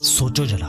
सोचो जरा,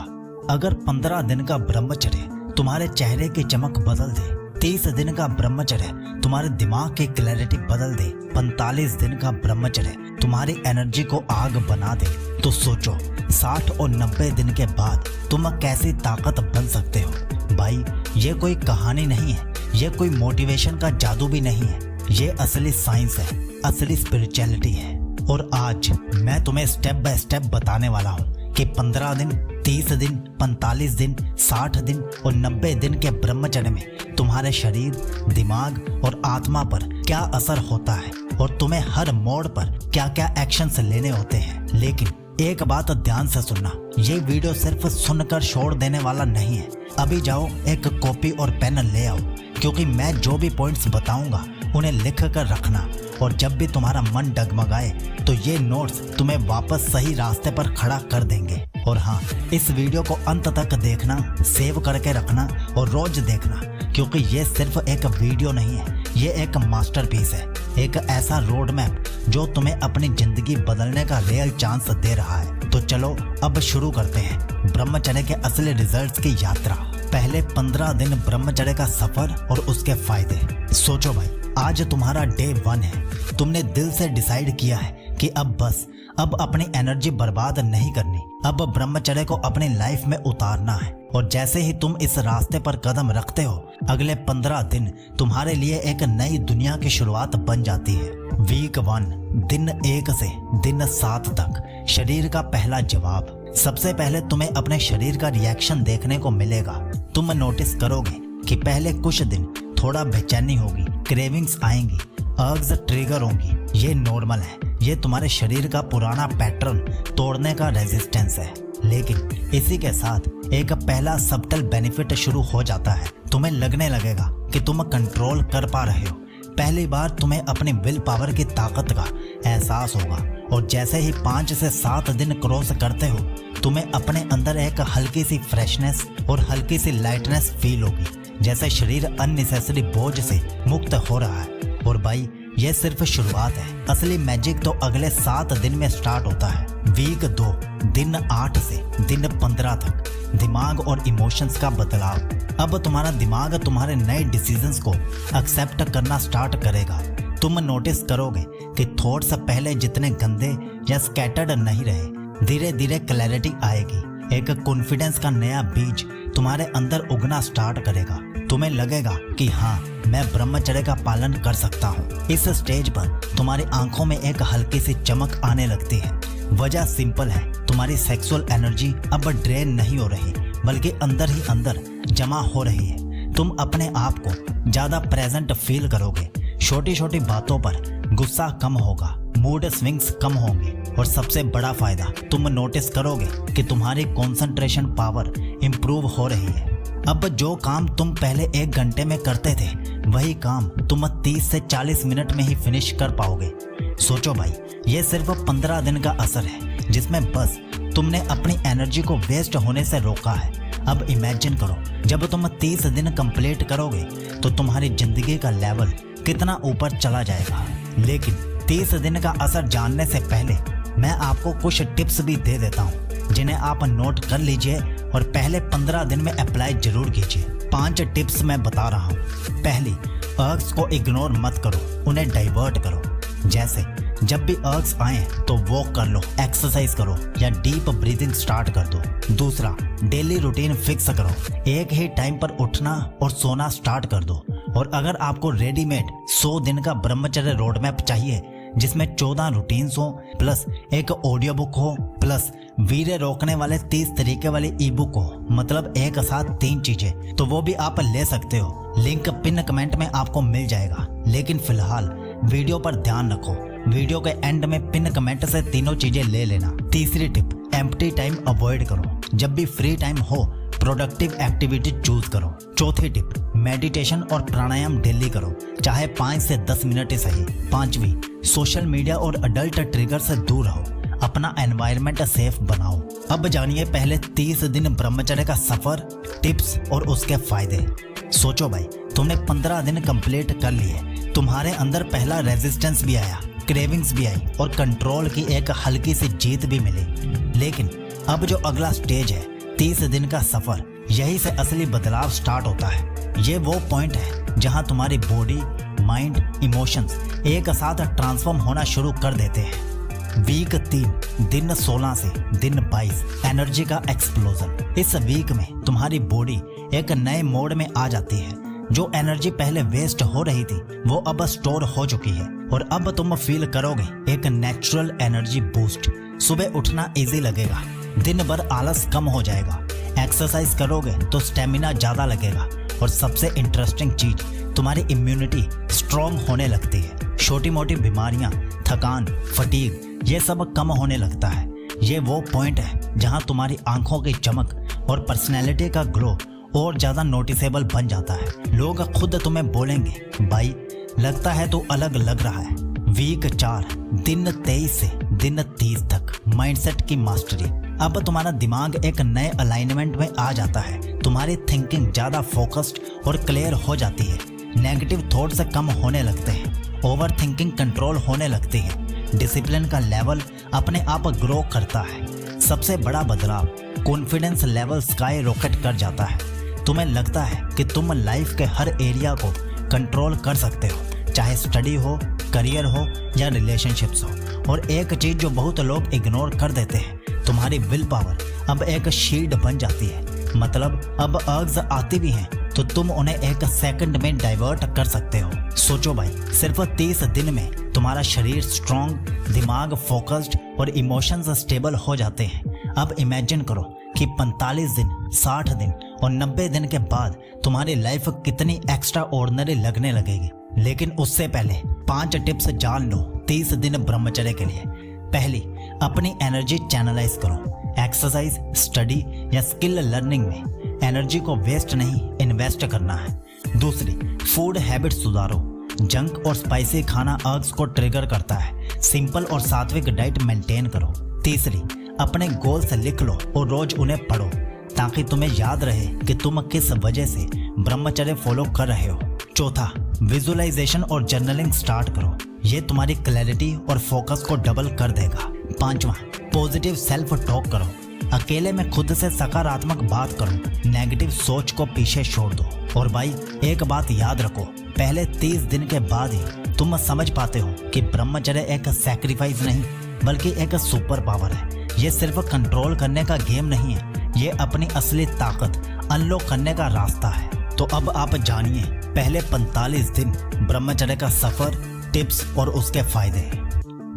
अगर 15 दिन का ब्रह्मचर्य तुम्हारे चेहरे की चमक बदल दे, 30 दिन का ब्रह्मचर्य तुम्हारे दिमाग की क्लैरिटी बदल दे, 45 दिन का ब्रह्मचर्य तुम्हारी एनर्जी को आग बना दे, तो सोचो 60 और 90 दिन के बाद तुम कैसी ताकत बन सकते हो। भाई, ये कोई कहानी नहीं है, ये कोई मोटिवेशन का जादू भी नहीं है, ये असली साइंस है, असली स्पिरिचुअलिटी है। और आज मैं तुम्हें स्टेप बाय स्टेप बताने वाला हूँ कि 15 दिन, 30 दिन, 45 दिन, 60 दिन और 90 दिन के ब्रह्मचर्य में तुम्हारे शरीर, दिमाग और आत्मा पर क्या असर होता है और तुम्हें हर मोड़ पर क्या क्या एक्शंस लेने होते हैं। लेकिन एक बात ध्यान से सुनना, ये वीडियो सिर्फ सुनकर छोड़ देने वाला नहीं है। अभी जाओ, एक कॉपी और पेन ले आओ, क्योंकि मैं जो भी पॉइंट्स बताऊंगा उन्हें लिख कर रखना, और जब भी तुम्हारा मन डगमगाए तो ये नोट्स तुम्हें वापस सही रास्ते पर खड़ा कर देंगे। और हाँ, इस वीडियो को अंत तक देखना, सेव करके रखना और रोज देखना, क्योंकि ये सिर्फ एक वीडियो नहीं है, ये एक मास्टरपीस है, एक ऐसा रोड मैप जो तुम्हें अपनी जिंदगी बदलने का रियल चांस दे रहा है। तो चलो अब शुरू करते हैं ब्रह्मचर्य के असली रिजल्ट्स की यात्रा। पहले 15 दिन ब्रह्मचर्य का सफर और उसके फायदे। सोचो भाई, आज तुम्हारा डे 1 है। तुमने दिल से डिसाइड किया है कि अब अपनी एनर्जी बर्बाद नहीं करनी, अब ब्रह्मचर्य को अपनी लाइफ में उतारना है। और जैसे ही तुम इस रास्ते पर कदम रखते हो, अगले 15 दिन तुम्हारे लिए एक नई दुनिया की शुरुआत बन जाती है। वीक 1, दिन 1 से दिन 7 तक शरीर का पहला जवाब। सबसे पहले तुम्हें अपने शरीर का रिएक्शन देखने को मिलेगा। तुम नोटिस करोगे कि पहले कुछ दिन थोड़ा बेचैनी होगी, क्रेविंग्स आएंगी, अर्ग्स ट्रिगर होंगी। ये नॉर्मल है, ये तुम्हारे शरीर का पुराना पैटर्न तोड़ने का रेजिस्टेंस है। लेकिन इसी के साथ एक पहला सबटल बेनिफिट शुरू हो जाता है। तुम्हें लगने लगेगा कि तुम कंट्रोल कर पा रहे हो। पहली बार तुम्हें अपनी विल पावर की ताकत का एहसास होगा, और जैसे ही 5 से 7 दिन क्रॉस करते हो, तुम्हें अपने अंदर एक हल्की सी फ्रेशनेस और हल्की सी लाइटनेस फील होगी, जैसे शरीर अननेसेसरी बोझ से मुक्त हो रहा है। और भाई, ये सिर्फ शुरुआत है, असली मैजिक तो अगले 7 दिन में स्टार्ट होता है। वीक 2, दिन 8 से दिन 15 तक दिमाग और इमोशंस का बदलाव। अब तुम्हारा दिमाग तुम्हारे नए डिसीजंस को एक्सेप्ट करना स्टार्ट करेगा। तुम नोटिस करोगे कि थॉट्स पहले जितने गंदे या स्कैटर्ड नहीं रहे, धीरे धीरे क्लैरिटी आएगी। एक कॉन्फिडेंस का नया बीज तुम्हारे अंदर उगना स्टार्ट करेगा। तुम्हें लगेगा कि हाँ, मैं ब्रह्मचर्य का पालन कर सकता हूँ। इस स्टेज पर तुम्हारी आंखों में एक हल्की सी चमक आने लगती है। वजह सिंपल है, तुम्हारी सेक्सुअल एनर्जी अब ड्रेन नहीं हो रही, बल्कि अंदर ही अंदर जमा हो रही है। तुम अपने आप को ज्यादा प्रेजेंट फील करोगे, छोटी छोटी बातों पर गुस्सा कम होगा, मूड स्विंग्स कम होंगे, और सबसे बड़ा फायदा, तुम नोटिस करोगे कि तुम्हारी कंसंट्रेशन पावर इंप्रूव हो रही है। अब जो काम तुम पहले 1 घंटे में करते थे, वही काम तुम 30 से 40 मिनट में ही फिनिश कर पाओगे। सोचो भाई, ये सिर्फ 15 दिन का असर है, जिसमें बस तुमने अपनी एनर्जी को वेस्ट होने से रोका है। अब इमेजिन करो, जब तुम 30 दिन कंप्लीट करोगे तो तुम्हारी जिंदगी का लेवल कितना ऊपर चला जाएगा। लेकिन 30 दिन का असर जानने से पहले मैं आपको कुछ टिप्स भी दे देता हूँ, जिन्हें आप नोट कर लीजिए और पहले 15 दिन में अप्लाई जरूर कीजिए। 5 टिप्स मैं बता रहा हूँ। पहली, अर्ग्स को इग्नोर मत करो, उन्हें डाइवर्ट करो। जैसे जब भी अर्ग्स आए तो वॉक कर लो, एक्सरसाइज करो या डीप ब्रीदिंग स्टार्ट कर दो। दूसरा, डेली रूटीन फिक्स करो, एक ही टाइम पर उठना और सोना स्टार्ट कर दो। और अगर आपको रेडीमेड 100 दिन का ब्रह्मचर्य रोड मैप चाहिए, जिसमें 14 रूटीन्स हो, प्लस एक ऑडियो बुक हो, प्लस वीर्य रोकने वाले 30 तरीके वाली ई बुक हो, मतलब एक साथ 3 चीजें, तो वो भी आप ले सकते हो। लिंक पिन कमेंट में आपको मिल जाएगा। लेकिन फिलहाल वीडियो पर ध्यान रखो, वीडियो के एंड में पिन कमेंट से तीनों चीजें ले लेना। तीसरी टिप, एम्प्टी टाइम अवॉइड करो, जब भी फ्री टाइम हो प्रोडक्टिव एक्टिविटी चूज करो। चौथी टिप, मेडिटेशन और प्राणायाम डेली करो, चाहे 5 से 10 मिनट ही सही। पांचवी, सोशल मीडिया और अडल्ट ट्रिगर से दूर रहो, अपना एनवायरनमेंट सेफ बनाओ। अब जानिए पहले 30 दिन ब्रह्मचर्य का सफर, टिप्स और उसके फायदे। सोचो भाई, तुमने 15 दिन कंप्लीट कर लिए, तुम्हारे अंदर पहला रेजिस्टेंस भी आया, क्रेविंग्स भी आई और कंट्रोल की एक हल्की सी जीत भी मिली। लेकिन अब जो अगला स्टेज है 30 दिन का सफर, यही से असली बदलाव स्टार्ट होता है। ये वो पॉइंट है जहां तुम्हारी बॉडी, माइंड, इमोशंस एक साथ ट्रांसफॉर्म होना शुरू कर देते हैं। वीक 3 दिन 16 से दिन 22 एनर्जी का एक्सप्लोजन। इस वीक में तुम्हारी बॉडी एक नए मोड में आ जाती है। जो एनर्जी पहले वेस्ट हो रही थी वो अब स्टोर हो चुकी है और अब तुम फील करोगे एक नेचुरल एनर्जी बूस्ट। सुबह उठना इजी लगेगा, दिन भर आलस कम हो जाएगा, एक्सरसाइज करोगे तो स्टेमिना ज्यादा लगेगा और सबसे इंटरेस्टिंग चीज, तुम्हारी इम्यूनिटी स्ट्रॉन्ग होने लगती है। छोटी मोटी बीमारियां, थकान, फटीग, ये सब कम होने लगता है। ये वो पॉइंट है जहां तुम्हारी आंखों की चमक और पर्सनैलिटी का ग्लो और ज्यादा नोटिसेबल बन जाता है। लोग खुद तुम्हें बोलेंगे, भाई लगता है तो अलग लग रहा है। वीक 4 दिन 23 से दिन 30 तक माइंडसेट की मास्टरी। अब तुम्हारा दिमाग एक नए अलाइनमेंट में आ जाता है। तुम्हारी थिंकिंग ज्यादा फोकस्ड और क्लियर हो जाती है। नेगेटिव थॉट्स कम होने लगते हैं, ओवर थिंकिंग कंट्रोल होने लगती है, डिसिप्लिन का लेवल अपने आप ग्रो करता है। सबसे बड़ा बदलाव, कॉन्फिडेंस लेवल स्काई रॉकेट कर जाता है। तुम्हें लगता है कि तुम लाइफ के हर एरिया को कंट्रोल कर सकते हो, चाहे स्टडी हो, करियर हो या रिलेशनशिप्स हो। और एक चीज जो बहुत लोग इग्नोर कर देते हैं, तुम्हारी विल पावर अब एक शील्ड बन जाती है। मतलब अब अर्ग्स आती भी हैं तो तुम उन्हें एक सेकंड में डाइवर्ट कर सकते हो। सोचो भाई, सिर्फ 30 दिन में तुम्हारा शरीर स्ट्रॉन्ग, दिमाग फोकस्ड और इमोशंस स्टेबल हो जाते हैं। अब इमेजिन करो कि 45 दिन, 60 दिन और 90 दिन के बाद तुम्हारी लाइफ कितनी एक्स्ट्रा ऑर्डिनरी लगने लगेगी। लेकिन उससे पहले 5 टिप्स जान लो 30 दिन ब्रह्मचर्य के लिए। पहली, अपनी एनर्जी चैनलाइज करो। एक्सरसाइज, स्टडी या स्किल लर्निंग में एनर्जी को वेस्ट नहीं, इन्वेस्ट करना है। दूसरी, फूड हैबिट सुधारो। जंक और स्पाइसी खाना अर्ग्स को ट्रिगर करता है। सिंपल और सात्विक डाइट मेंटेन करो। तीसरी, अपने गोल्स लिख लो और रोज उन्हें पढ़ो ताकि तुम्हें याद रहे कि तुम किस वजह से ब्रह्मचर्य फॉलो कर रहे हो। चौथा, विजुअलाइजेशन और जर्नलिंग स्टार्ट करो। ये तुम्हारी क्लैरिटी और फोकस को डबल कर देगा। पांचवा, पॉजिटिव सेल्फ टॉक करो। अकेले में खुद से सकारात्मक बात करो, नेगेटिव सोच को पीछे छोड़ दो। और भाई एक बात याद रखो, पहले 30 दिन के बाद ही तुम समझ पाते हो कि ब्रह्मचर्य एक सैक्रिफाइस नहीं बल्कि एक सुपर पावर है। ये सिर्फ कंट्रोल करने का गेम नहीं है, ये अपनी असली ताकत अनलॉक करने का रास्ता है। तो अब आप जानिए पहले 45 दिन ब्रह्मचर्य का सफर, टिप्स और उसके फायदे।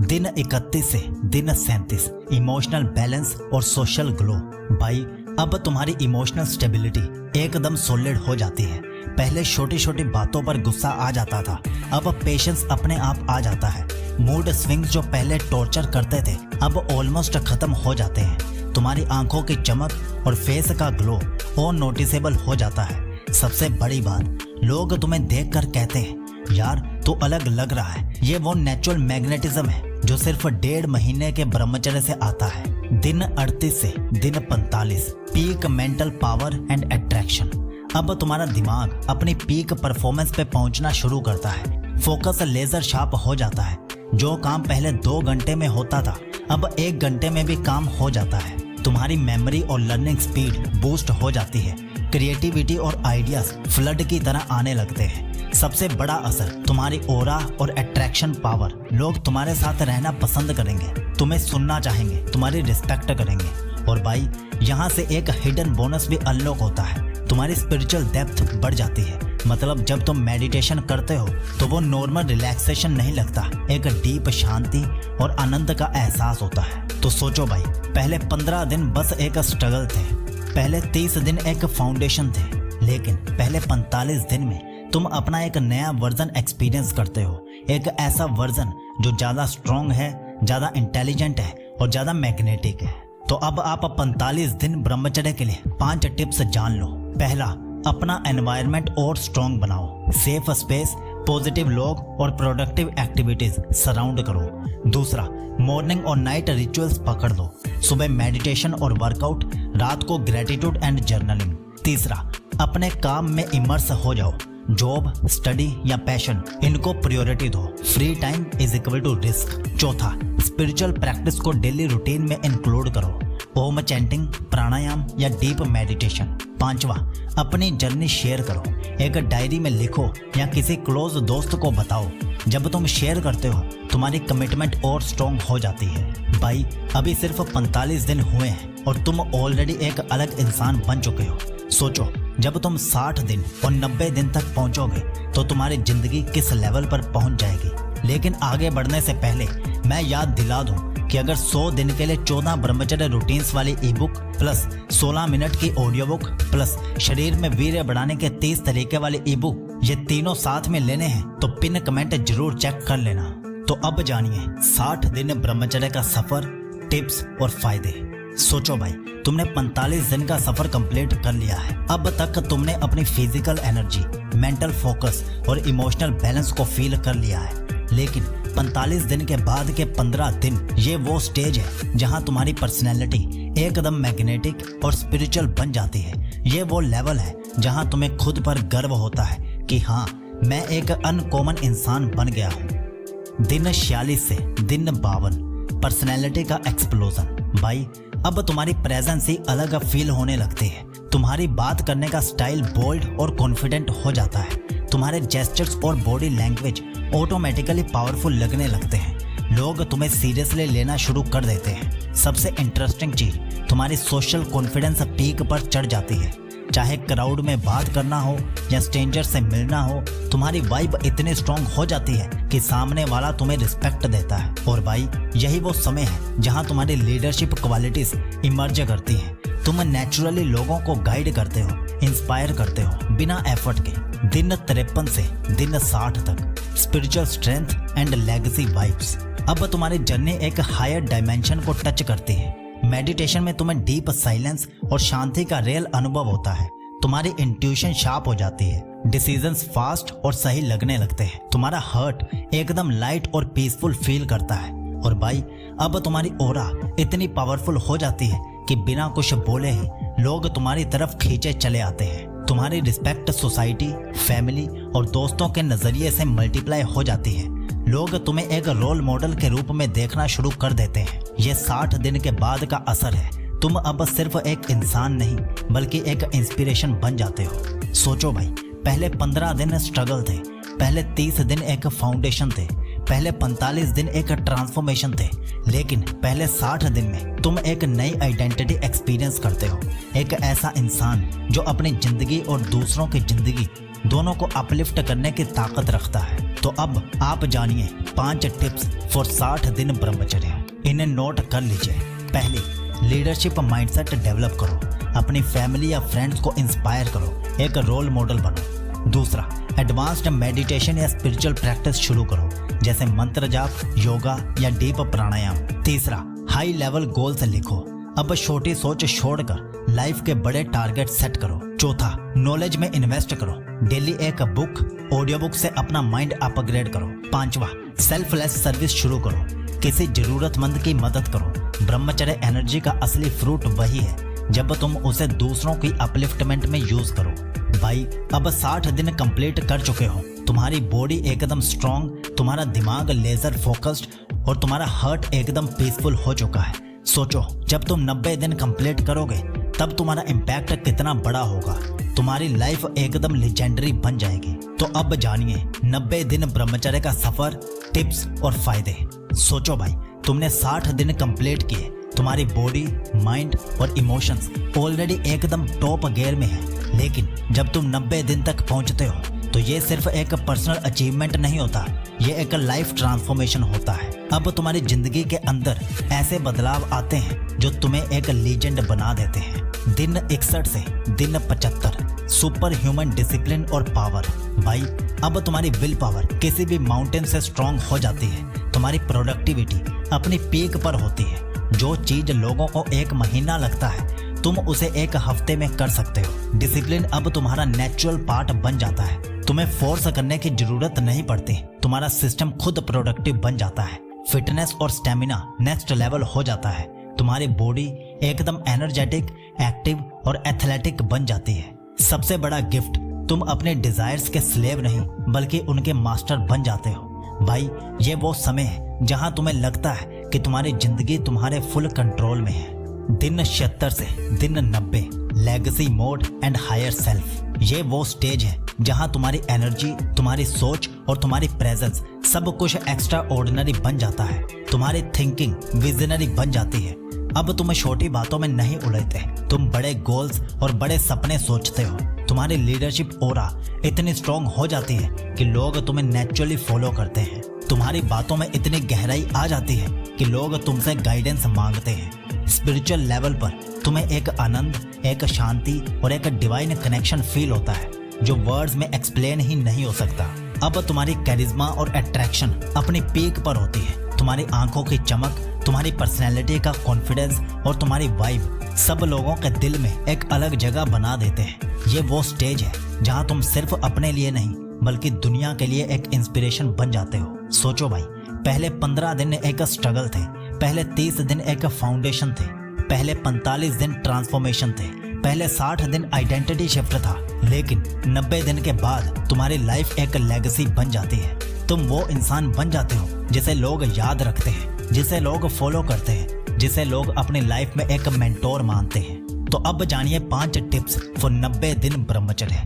दिन 31 से दिन 37 इमोशनल बैलेंस और सोशल ग्लो। भाई अब तुम्हारी इमोशनल स्टेबिलिटी एकदम सॉलिड हो जाती है। पहले छोटी छोटी बातों पर गुस्सा आ जाता था, अब पेशेंस अपने आप आ जाता है। मूड स्विंग्स जो पहले टॉर्चर करते थे अब ऑलमोस्ट खत्म हो जाते हैं। तुम्हारी आंखों की चमक और फेस का ग्लो और नोटिसेबल हो जाता है। सबसे बड़ी बात, लोग तुम्हें देखकर कहते हैं, यार तू अलग लग रहा है। ये वो नेचुरल मैग्नेटिज्म है जो सिर्फ 1.5 महीने के ब्रह्मचर्य से आता है। दिन 38 से दिन 45 peak mental power and attraction. अब तुम्हारा दिमाग अपनी पीक परफॉर्मेंस पे पहुंचना शुरू करता है। फोकस लेजर शार्प हो जाता है। जो काम पहले 2 घंटे में होता था अब 1 घंटे में भी काम हो जाता है। तुम्हारी मेमोरी और लर्निंग स्पीड बूस्ट हो जाती है। क्रिएटिविटी और आइडियाज फ्लड की तरह आने लगते हैं। सबसे बड़ा असर, तुम्हारी ऑरा और अट्रैक्शन पावर। लोग तुम्हारे साथ रहना पसंद करेंगे, तुम्हें सुनना चाहेंगे, तुम्हारी रिस्पेक्ट करेंगे। और भाई यहाँ से एक हिडन बोनस भी अनलॉक होता है, तुम्हारी स्पिरिचुअल डेप्थ बढ़ जाती है। मतलब जब तुम मेडिटेशन करते हो तो वो नॉर्मल रिलैक्सेशन नहीं लगता, एक डीप शांति और आनंद का एहसास होता है। तो सोचो भाई, पहले 15 दिन बस एक स्ट्रगल थे, पहले 30 दिन एक फाउंडेशन थे, लेकिन पहले 45 दिन में तुम अपना एक नया वर्जन एक्सपीरियंस करते हो। एक ऐसा वर्जन जो ज़्यादा स्ट्रॉन्ग है, ज़्यादा इंटेलिजेंट है और ज़्यादा मैग्नेटिक है। तो अब आप 45 दिन ब्रह्मचर्य के लिए 5 टिप्स जान लो। पहला, अपना एनवायरनमेंट और स्ट्रॉन्ग बनाओ। सेफ स्पेस, पॉजिटिव लोग और प्रोडक्टिव एक्टिविटीज सराउंड करो। दूसरा, मॉर्निंग और नाइट रिचुअल्स पकड़ लो। सुबह मेडिटेशन और वर्कआउट, रात को ग्रेटिट्यूड एंड जर्नलिंग। तीसरा, अपने काम में इमर्स हो जाओ। जॉब, स्टडी या पैशन, इनको प्रायोरिटी दो। Free time is equal to risk. चौथा, स्पिरिचुअल प्रैक्टिस को डेली रूटीन में इंक्लूड करो। ओम चैंटिंग, प्राणायाम या डीप मेडिटेशन। 5वां, अपनी जर्नी शेयर करो, एक डायरी में लिखो या किसी क्लोज दोस्त को बताओ। जब तुम शेयर करते हो तुम्हारी कमिटमेंट और स्ट्रॉन्ग हो जाती है। भाई अभी सिर्फ 45 दिन हुए हैं और तुम ऑलरेडी एक अलग इंसान बन चुके हो। सोचो जब तुम 60 दिन और 90 दिन तक पहुंचोगे तो तुम्हारी जिंदगी किस लेवल पर पहुंच जाएगी। लेकिन आगे बढ़ने से पहले मैं याद दिला दूं कि अगर 100 दिन के लिए 14 ब्रह्मचर्य रूटीन्स वाली ई बुक प्लस 16 मिनट की ऑडियो बुक प्लस शरीर में वीर्य बढ़ाने के 30 तरीके वाली ई बुक, ये तीनों साथ में लेने हैं तो पिन कमेंट जरूर चेक कर लेना। तो अब जानिए 60 दिन ब्रह्मचर्य का सफर, टिप्स और फायदे। सोचो भाई, तुमने 45 दिन का सफर कंप्लीट कर लिया है। अब तक तुमने अपनी फिजिकल एनर्जी, मेंटल फोकस और इमोशनल बैलेंस को फील कर लिया है। लेकिन 45 दिन के बाद के 15 दिन, ये वो स्टेज है जहां तुम्हारी पर्सनैलिटी एकदम मैग्नेटिक और स्पिरिचुअल बन जाती है। ये वो लेवल है जहां तुम्हें खुद पर गर्व होता है कि हाँ, मैं एक अनकॉमन इंसान बन गया हूँ। दिन 46 से दिन 52, पर्सनैलिटी का एक्सप्लोजन। भाई अब तुम्हारी प्रेजेंस ही अलग फील होने लगती है। तुम्हारी बात करने का स्टाइल बोल्ड और कॉन्फिडेंट हो जाता है। तुम्हारे जेस्चर्स और बॉडी लैंग्वेज ऑटोमेटिकली पावरफुल लगने लगते हैं। लोग तुम्हें सीरियसली लेना शुरू कर देते हैं। सबसे इंटरेस्टिंग चीज, तुम्हारी सोशल कॉन्फिडेंस पीक पर चढ़ जाती है। चाहे क्राउड में बात करना हो या स्ट्रेंजर से मिलना हो, तुम्हारी वाइब इतनी स्ट्रांग हो जाती है कि सामने वाला तुम्हें रिस्पेक्ट देता है। और भाई यही वो समय है जहां तुम्हारी लीडरशिप क्वालिटीज इमर्ज करती हैं। तुम नेचुरली लोगों को गाइड करते हो, इंस्पायर करते हो बिना एफर्ट के। दिन 53 से दिन 60 तक, spiritual strength and legacy vibes. अब तुम्हारी जर्नी एक हायर डायमेंशन को टच करती है। मेडिटेशन में तुम्हें डीप साइलेंस और शांति का रियल अनुभव होता है। तुम्हारी इंट्यूशन शार्प हो जाती है, डिसीजंस फास्ट और सही लगने लगते हैं। तुम्हारा हार्ट एकदम लाइट और पीसफुल फील करता है। और भाई अब तुम्हारी ऑरा इतनी पावरफुल हो जाती है कि बिना कुछ बोले ही लोग तुम्हारी तरफ खींचे चले आते हैं। तुम्हारी रिस्पेक्ट सोसाइटी, फैमिली और दोस्तों के नजरिए से मल्टीप्लाई हो जाती है। लोग तुम्हें एक रोल मॉडल के रूप में देखना शुरू कर देते हैं। ये 60 दिन के बाद का असर है। तुम अब सिर्फ एक इंसान नहीं बल्कि एक इंस्पिरेशन बन जाते हो। सोचो भाई, पहले 15 दिन स्ट्रगल थे, पहले 30 दिन एक फाउंडेशन थे, पहले 45 दिन एक ट्रांसफॉर्मेशन थे, लेकिन पहले 60 दिन में तुम एक नई आइडेंटिटी एक्सपीरियंस करते हो। एक ऐसा इंसान जो अपनी जिंदगी और दूसरों की जिंदगी दोनों को अपलिफ्ट करने की ताकत रखता है। तो अब आप जानिए 5 टिप्स फॉर 60 दिन ब्रह्मचर्य। इन्हें नोट कर लीजिए। पहली, लीडरशिप माइंडसेट डेवलप करो। अपनी फैमिली या फ्रेंड्स को इंस्पायर करो, एक रोल मॉडल बनो। दूसरा, एडवांस्ड मेडिटेशन या स्पिरिचुअल प्रैक्टिस शुरू करो, जैसे मंत्र जाप, योगा या डीप प्राणायाम। तीसरा, हाई लेवल गोल्स लिखो। अब छोटी सोच छोड़कर लाइफ के बड़े टारगेट सेट करो। चौथा, नॉलेज में इन्वेस्ट करो। डेली एक बुक, ऑडियो बुक से अपना माइंड अपग्रेड करो। पांचवा, सेल्फलेस सर्विस शुरू करो। किसी जरूरतमंद की मदद करो। ब्रह्मचर्य एनर्जी का असली फ्रूट वही है जब तुम उसे दूसरों की अपलिफ्टमेंट में यूज करो। भाई अब 60 दिन कंप्लीट कर चुके हो। तुम्हारी बॉडी एकदम स्ट्रांग, तुम्हारा दिमाग लेजर फोकस्ड और तुम्हारा हार्ट एकदम पीसफुल हो चुका है। सोचो जब तुम 90 दिन कंप्लीट करोगे तब तुम्हारा इम्पैक्ट कितना बड़ा होगा। तुम्हारी लाइफ एकदम लेजेंडरी बन जाएगी। तो अब जानिए 90 दिन ब्रह्मचर्य का सफर, टिप्स और फायदे। सोचो भाई, तुमने 60 दिन कंप्लीट किए। तुम्हारी बॉडी, माइंड और इमोशंस ऑलरेडी एकदम टॉप गियर में है। लेकिन जब तुम 90 दिन तक पहुंचते हो तो ये सिर्फ एक पर्सनल अचीवमेंट नहीं होता, ये एक लाइफ ट्रांसफॉर्मेशन होता है। अब तुम्हारी जिंदगी के अंदर ऐसे बदलाव आते हैं जो तुम्हें एक लीजेंड बना देते हैं। दिन 61 से दिन 75, सुपर ह्यूमन डिसिप्लिन और पावर। भाई अब तुम्हारी विल पावर किसी भी माउंटेन से स्ट्रांग हो जाती है। तुम्हारी प्रोडक्टिविटी अपनी पीक पर होती है। जो चीज लोगों को 1 महीना लगता है तुम उसे 1 हफ्ते में कर सकते हो। डिसिप्लिन अब तुम्हारा नेचुरल पार्ट बन जाता है। तुम्हें फोर्स करने की जरूरत नहीं पड़ती। तुम्हारा सिस्टम खुद प्रोडक्टिव बन जाता है। फिटनेस और स्टेमिना नेक्स्ट लेवल हो जाता है। तुम्हारी बॉडी एकदम एनर्जेटिक, एक्टिव और एथलेटिक बन जाती है। सबसे बड़ा गिफ्ट, तुम अपने डिजायर्स के स्लेव नहीं बल्कि उनके मास्टर बन जाते हो। भाई ये वो समय है जहां तुम्हें लगता है कि तुम्हारी जिंदगी तुम्हारे फुल कंट्रोल में है। दिन 76 से दिन 90, legacy mode and higher self. ये वो स्टेज है जहां तुम्हारी एनर्जी, तुम्हारी सोच और तुम्हारी प्रेजेंस सब कुछ एक्स्ट्रा ऑर्डिनरी बन जाता है। तुम्हारी थिंकिंग विजनरी बन जाती है। अब तुम छोटी बातों में नहीं उलझते, तुम बड़े गोल्स और बड़े सपने सोचते हो। तुम्हारी लीडरशिप ओरा इतनी स्ट्रॉन्ग हो जाती है कि लोग तुम्हें नेचुरली फॉलो करते हैं। तुम्हारी बातों में इतनी गहराई आ जाती है कि लोग तुमसे गाइडेंस मांगते हैं। स्पिरिचुअल लेवल पर तुम्हें एक आनंद, एक शांति और एक डिवाइन कनेक्शन फील होता है जो वर्ड्स में एक्सप्लेन ही नहीं हो सकता। अब तुम्हारी कैरिज्मा और अट्रैक्शन अपनी पीक पर होती है। तुम्हारी आंखों की चमक, तुम्हारी पर्सनैलिटी का कॉन्फिडेंस और तुम्हारी वाइब सब लोगों के दिल में एक अलग जगह बना देते हैं। ये वो स्टेज है जहां तुम सिर्फ अपने लिए नहीं बल्कि दुनिया के लिए एक इंस्पिरेशन बन जाते हो। सोचो भाई, पहले 15 दिन एक स्ट्रगल थे, पहले 30 दिन एक फाउंडेशन थे, पहले 45 दिन ट्रांसफॉर्मेशन थे, पहले 60 दिन आइडेंटिटी शिफ्ट था, लेकिन 90 दिन के बाद तुम्हारी लाइफ एक लेगेसी बन जाती है। तुम वो इंसान बन जाते हो जिसे लोग याद रखते हैं, जिसे लोग फॉलो करते हैं, जिसे लोग अपनी लाइफ में एक मेंटोर मानते हैं। तो अब जानिए 5 टिप्स फॉर 90 दिन ब्रह्मचर्य।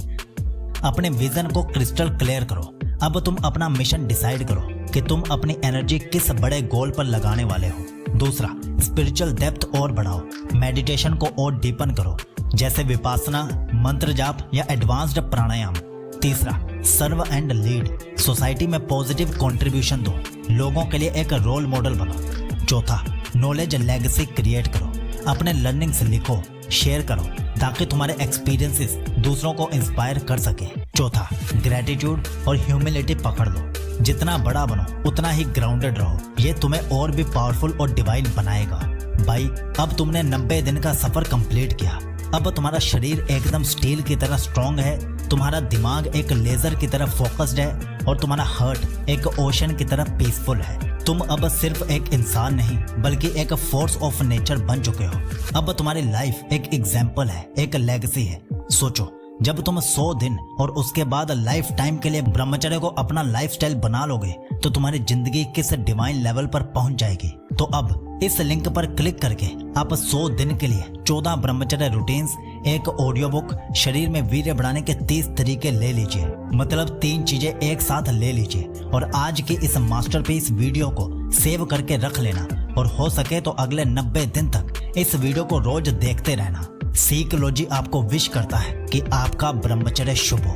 अपने विजन को क्रिस्टल क्लियर करो। अब तुम अपना मिशन डिसाइड करो कि तुम अपनी एनर्जी किस बड़े गोल पर लगाने वाले हो। दूसरा, स्पिरिचुअल डेप्थ और बढ़ाओ। मेडिटेशन को और डीपन करो, जैसे विपासना, मंत्र जाप या एडवांस्ड प्राणायाम। तीसरा, सर्व एंड लीड। सोसाइटी में पॉजिटिव कंट्रीब्यूशन दो, लोगों के लिए एक रोल मॉडल बनो। चौथा, नॉलेज लेगेसी क्रिएट करो। अपने लर्निंग्स लिखो, शेयर करो ताकि तुम्हारे एक्सपीरियंसेस दूसरों को इंस्पायर कर सके। चौथा, ग्रेटिट्यूड और ह्यूमिलिटी पकड़ लो। जितना बड़ा बनो उतना ही ग्राउंडेड रहो। ये तुम्हें और भी पावरफुल और डिवाइन बनाएगा। भाई, अब तुमने 90 दिन का सफर कंप्लीट किया। अब तुम्हारा शरीर एकदम स्टील की तरह स्ट्रांग है, तुम्हारा दिमाग एक लेजर की तरह फोकस्ड है और तुम्हारा हार्ट एक ओशन की तरह पीसफुल है। तुम अब सिर्फ एक इंसान नहीं बल्कि एक फोर्स ऑफ नेचर बन चुके हो। अब तुम्हारी लाइफ एक एग्जाम्पल है, एक लेगेसी है। सोचो, जब तुम 100 दिन और उसके बाद लाइफ टाइम के लिए ब्रह्मचर्य को अपना लाइफस्टाइल बना लोगे तो तुम्हारी जिंदगी किस डिवाइन लेवल पर पहुंच जाएगी। तो अब इस लिंक पर क्लिक करके आप 100 दिन के लिए 14 ब्रह्मचर्य रूटीन्स, एक ऑडियो बुक, शरीर में वीर्य बढ़ाने के 30 तरीके ले लीजिए। मतलब 3 चीजें एक साथ ले लीजिए और आज की इस मास्टरपीस वीडियो को सेव करके रख लेना और हो सके तो अगले 90 दिन तक इस वीडियो को रोज देखते रहना। सीकलॉजी आपको विश करता है कि आपका ब्रह्मचर्य शुभ हो।